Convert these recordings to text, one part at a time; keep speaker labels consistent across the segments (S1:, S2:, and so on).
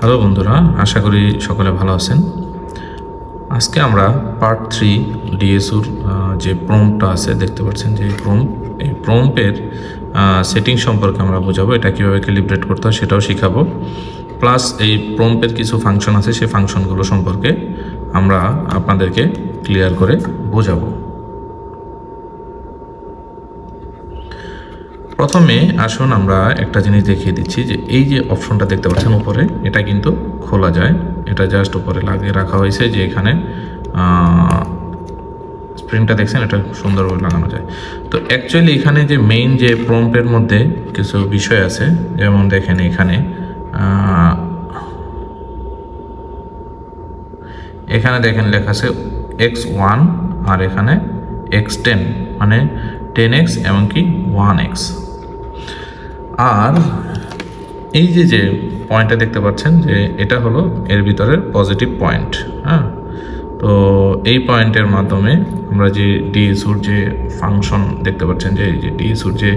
S1: Hello বন্ধুরা, আশা করি সকলে ভালো আছেন। আজকে আমরা পার্ট 3 ডিএসওর যে প্রম্পটটা আছে দেখতে পাচ্ছেন যে এই প্রম্পের সেটিং সম্পর্কে আমরা বোঝাবো, এটা কীভাবে ক্যালিব্রেট করতে হয় সেটাও শেখাবো। প্লাস এই প্রম্পের কিছু ফাংশন আছে, সেই ফাংশনগুলো সম্পর্কে আমরা আপনাদেরকে ক্লিয়ার করে বোঝাবো। প্রথমে আসুন আমরা একটা জিনিস দেখিয়ে দিচ্ছি যে এই যে অপশনটা দেখতে পাচ্ছেন উপরে, এটা কিন্তু খোলা যায়। এটা জাস্ট উপরে লাগিয়ে রাখা হয়েছে যে এখানে স্প্রিংটা দেখছেন, এটা সুন্দরভাবে লাগানো যায়। তো অ্যাকচুয়ালি এখানে যে মেইন যে প্রম্পটের মধ্যে কিছু বিষয় আছে, যেমন দেখেন এখানে দেখেন লেখা আছে x1 আর এখানে x10, মানে 10x এমনকি 1x। আর এই যে পয়েন্টটা দেখতে পাচ্ছেন যে এটা হলো এর ভিতরের পজিটিভ পয়েন্ট। হ্যাঁ, তো এই পয়েন্টের মাধ্যমে আমরা যে ডিএসওর যে ফাংশন দেখতে পাচ্ছেন যে এই যে ডিএসওর যে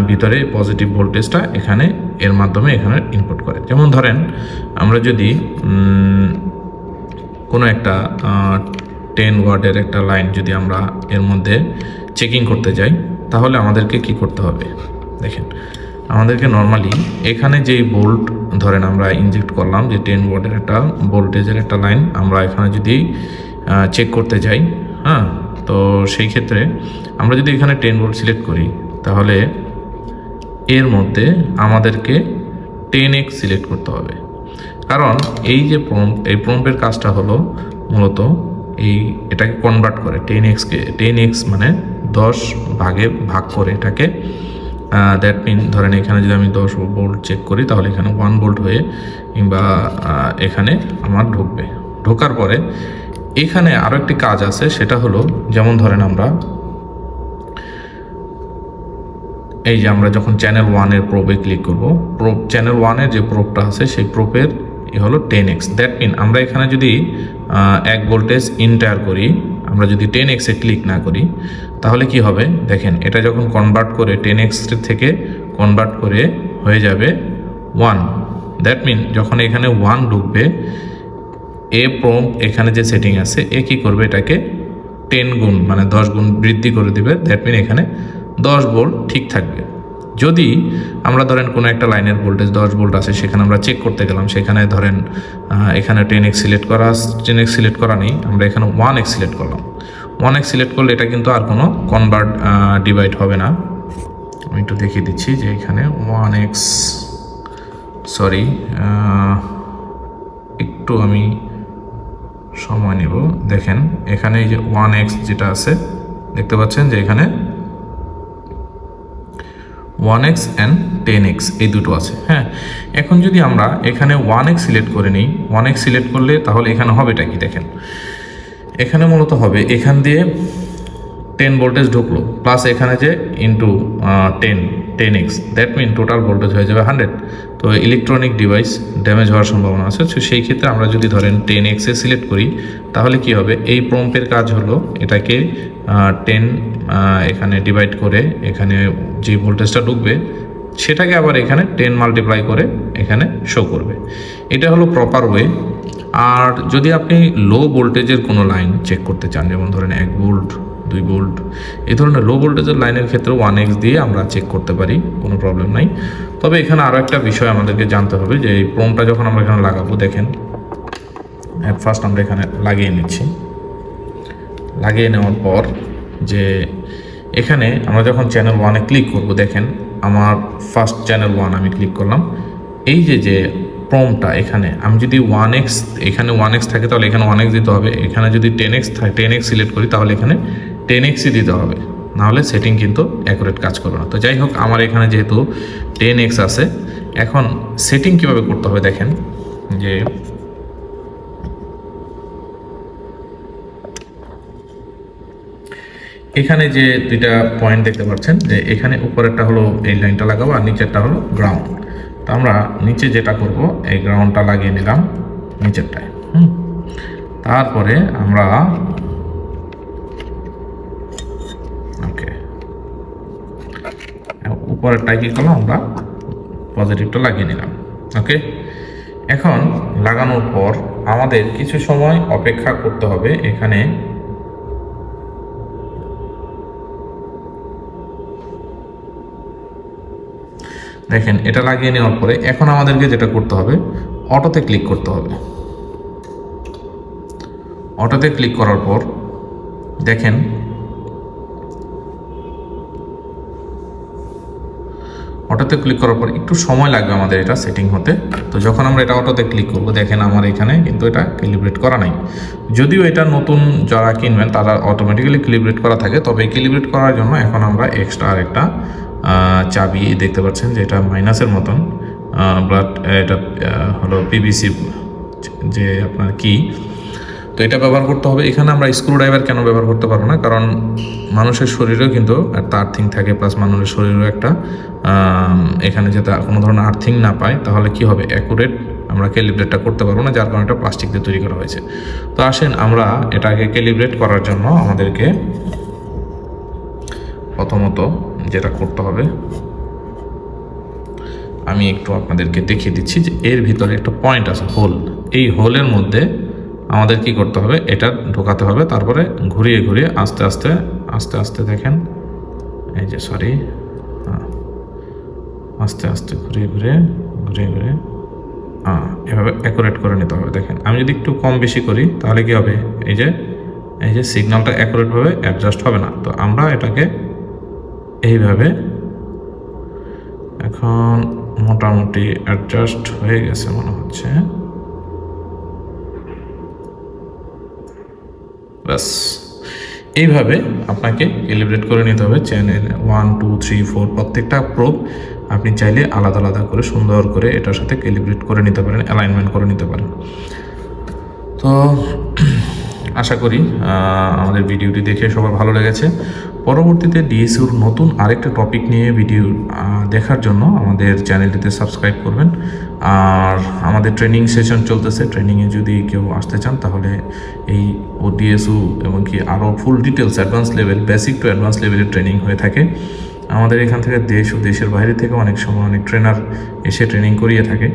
S1: ভিতরে পজিটিভ ভোল্টেজটা এখানে এর মাধ্যমে এখানে ইনপুট করে। যেমন ধরেন আমরা যদি কোনো একটা 10 ওয়াটের একটা লাইন যদি আমরা এর মধ্যে চেকিং করতে যাই, তাহলে আমাদেরকে কি করতে হবে দেখেন, আমাদেরকে নর্মালি এখানে যেই বোল্ট ধরেন আমরা ইনজেক্ট করলাম যে 10 ওয়াটের একটা ভোল্টেজের একটা লাইন আমরা এখানে যদি চেক করতে যাই, হ্যাঁ, তো সেই ক্ষেত্রে আমরা যদি এখানে 10 ভোল্ট সিলেক্ট করি, তাহলে এর মধ্যে আমাদেরকে 10x সিলেক্ট করতে হবে। কারণ এই যে এই প্রম্পের কাজটা হলো মূলত এটাকে কনভার্ট করে 10x মানে 10 ভাগে ভাগ করে এটাকে। দ্যাট মিন ধরেন এখানে যদি আমি 10 ভোল্ট চেক করি, তাহলে এখানে 1 ভোল্ট হয়ে কিংবা এখানে আমার ঢোকার পরে এখানে আরও একটি কাজ আছে, সেটা হলো যেমন ধরেন আমরা এই যে আমরা যখন চ্যানেল 1-এর প্রোবে ক্লিক করব, চ্যানেল 1-এর যে প্রোবটা আছে সেই প্রোবের হলো 10x। দ্যাট মিন আমরা এখানে যদি 1 ভোল্টেজ ইন্টার করি, আমরা যদি 10x-এ ক্লিক না করি, তাহলে কি হবে দেখেন, এটা যখন কনভার্ট করে 10x থেকে কনভার্ট করে হয়ে যাবে 1। দ্যাট মিন যখন এখানে 1 ঢুকবে, প্রম্পট এখানে যে সেটিং আছে কি করবে, এটাকে 10 গুণ মানে 10 গুণ বৃদ্ধি করে দিবে। দ্যাট মিন এখানে 10 ভোল্ট ঠিক থাকবে। যদি আমরা ধরেন কোনো একটা লাইনের ভোল্টেজ 10 ভোল্ট আছে, সেখানে আমরা চেক করতে গেলাম, সেখানে ধরেন এখানে 10x সিলেক্ট করা নেই, আমরা এখানে 1x সিলেক্ট করলাম। 1x সিলেক্ট করলে এটা কিন্তু আর কোনো ডিভাইড হবে না। আমি একটু দেখিয়ে দিচ্ছি যে এখানে 1x, সরি একটু আমি সময় নেব। দেখেন এখানে এই যে 1x যেটা আছে দেখতে পাচ্ছেন যে এখানে 1x and 10x এই দুটো আছে। হ্যাঁ, এখন যদি আমরা এখানে 1x সিলেক্ট করে নিই, 1x সিলেক্ট করলে তাহলে এখানে হবেটা কি দেখেন, এখানে মূলত হবে এখান দিয়ে 10 ভোল্টেজ ঢুকলো, প্লাস এখানে যে into 10x, that mean total voltage হয়ে যাবে 100। তো ইলেকট্রনিক ডিভাইস ড্যামেজ হওয়ার সম্ভাবনা আছে। তো সেই ক্ষেত্রে আমরা যদি ধরেন 10x-এ সিলেক্ট করি, তাহলে কি হবে, এই প্রম্পের কাজ হলো এটাকে 10 এখানে ডিভাইড করে এখানে যে ভোল্টেজটা ঢুকবে সেটাকে আবার এখানে 10 মাল্টিপ্লাই করে এখানে শো করবে। এটা হলো প্রপার ওয়ে। আর যদি আপনি লো ভোল্টেজের কোনো লাইন চেক করতে চান, যেমন ধরেন 1 ভোল্ট 2 ভোল্ট এই ধরনের লো ভোল্টেজের লাইনের ক্ষেত্রে 1x দিয়ে আমরা চেক করতে পারি, কোনো প্রবলেম নাই। তবে এখানে আরও একটা বিষয় আমাদেরকে জানতে হবে যে এই প্রম্পটা যখন আমরা এখানে লাগাবো, দেখেন অ্যাট ফার্স্ট আমরা এখানে লাগিয়ে নিচ্ছি। লাগিয়ে নেওয়ার পর যে এখানে আমরা যখন চ্যানেল 1-এ ক্লিক করব, দেখেন আমার ফার্স্ট চ্যানেল 1 আমি ক্লিক করলাম। এই যে প্রম্পটটা এখানে আমি যদি 1x এখানে 1x থাকে, তাহলে এখানে 1x দিতে হবে। এখানে যদি 10x সিলেক্ট করি, তাহলে এখানে 10x-ই দিতে হবে, নাহলে সেটিং কিন্তু অ্যাকুরেট কাজ করবে না। তো যাই হোক, আমার এখানে যেহেতু 10x আছে, এখন সেটিং কিভাবে করতে হবে দেখেন, যে এখানে যে দুইটা পয়েন্ট দেখতে পাচ্ছেন যে এখানে উপরেরটা হলো এই লাইনটা লাগাবো আর নিচেরটা হলো গ্রাউন্ড। তো আমরা নিচে যেটা করব, এই গ্রাউন্ডটা লাগিয়ে নিলাম নিচেরটায়। তারপরে আমরা উপরেরটায় কি করলাম, আমরা পজিটিভটা লাগিয়ে নিলাম। ওকে, এখন লাগানোর পর আমাদের কিছু সময় অপেক্ষা করতে হবে। এখানে দেখেন এটা লাগিয়ে নেওয়ার পরে এখন আমাদেরকে যেটা করতে হবে, অটোতে ক্লিক করতে হবে। অটোতে ক্লিক করার পর দেখেন অটোতে ক্লিক করার পর একটু সময় লাগবে আমাদের এটা সেটিং হতে। তো যখন আমরা এটা অটোতে ক্লিক করব, দেখেন আমার এখানে কিন্তু এটা ক্যালিব্রেট করা নাই। যদিও এটা নতুন যারা কিনবেন তারা অটোমেটিক্যালি ক্যালিব্রেট করা থাকে, তবে ক্যালিব্রেট করার জন্য এখন আমরা এক্সট্রা আরেকটা চাবি দেখতে পাচ্ছেন যে এটা মাইনাসের মতন, বাট এটা হলো পিভিসি যে আপনার কি, তো এটা ব্যবহার করতে হবে। এখানে আমরা স্ক্রুড্রাইভার কেন ব্যবহার করতে পারবো না, কারণ মানুষের শরীরেও কিন্তু একটা আর্থিং থাকে, প্লাস মানুষের শরীরেও একটা এখানে যাতে কোনো ধরনের আর্থিং না পায়, তাহলে কি হবে, অ্যাকুরেট আমরা ক্যালিব্রেটটা করতে পারবো না, যার কারণে এটা প্লাস্টিক দিয়ে তৈরি করা হয়েছে। তো আসেন আমরা এটাকে ক্যালিব্রেট করার জন্য আমাদেরকে প্রথমত যেটা করতে হবে, আমি একটু আপনাদেরকে দেখিয়ে দিচ্ছি যে এর ভিতরে একটা পয়েন্ট আছে, হোল। এই হোলের মধ্যে আমাদের কি করতে হবে, এটা ঢোকাতে হবে, তারপরে ঘুরিয়ে ঘুরিয়ে আস্তে আস্তে আস্তে আস্তে দেখেন এই যে সরি আস্তে আস্তে ঘুরিয়ে ঘুরিয়ে ঘুরিয়ে ঘুরিয়ে এভাবে অ্যাকুরেট করে নিতে হবে। দেখেন আমি যদি একটু কম বেশি করি তাহলে কি হবে, এই যে সিগন্যালটা অ্যাকুরেটভাবে অ্যাডজাস্ট হবে না। তো আমরা এটাকে এইভাবে এখন মোটামুটি অ্যাডজাস্ট হয়ে গেছে মনে হচ্ছে, ব্যাস এইভাবে আপনাকে ক্যালিব্রেট করে নিতে হবে। চ্যানেল 1 2 3 4 প্রত্যেকটা প্রোব আপনি চাইলে আলাদা আলাদা করে সুন্দর করে এটার সাথে ক্যালিব্রেট করে নিতে পারেন, অ্যালাইনমেন্ট করে নিতে পারেন। তো আশা করি আমাদের ভিডিওটি দেখে সবার ভালো লেগেছে। পরবর্তীতে ডিএসওর নতুন আরেকটা টপিক নিয়ে ভিডিও দেখার জন্য আমাদের চ্যানেলটিতে সাবস্ক্রাইব করবেন। আর আমাদের ট্রেনিং সেশন চলতেছে, ট্রেনিংয়ে যদি কেউ আসতে চান তাহলে এই ডিএসও এবং কি আরও full details advance level, basic to advance লেভেলের ট্রেনিং হয়ে থাকে। আমাদের এখান থেকে দেশ ও দেশের বাইরে থেকে অনেক সময় অনেক ট্রেনার এসে ট্রেনিং করিয়ে থাকে।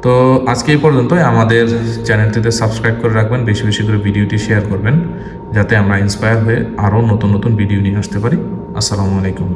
S1: তো আজকে এই পর্যন্তই। আমাদের চ্যানেলটিতে সাবস্ক্রাইব করে রাখবেন, বেশি বেশি করে ভিডিওটি শেয়ার করবেন, যাতে আমরা ইন্সপায়ার হয়ে আরও নতুন নতুন ভিডিও নিয়ে আসতে পারি। আসসালামু আলাইকুম।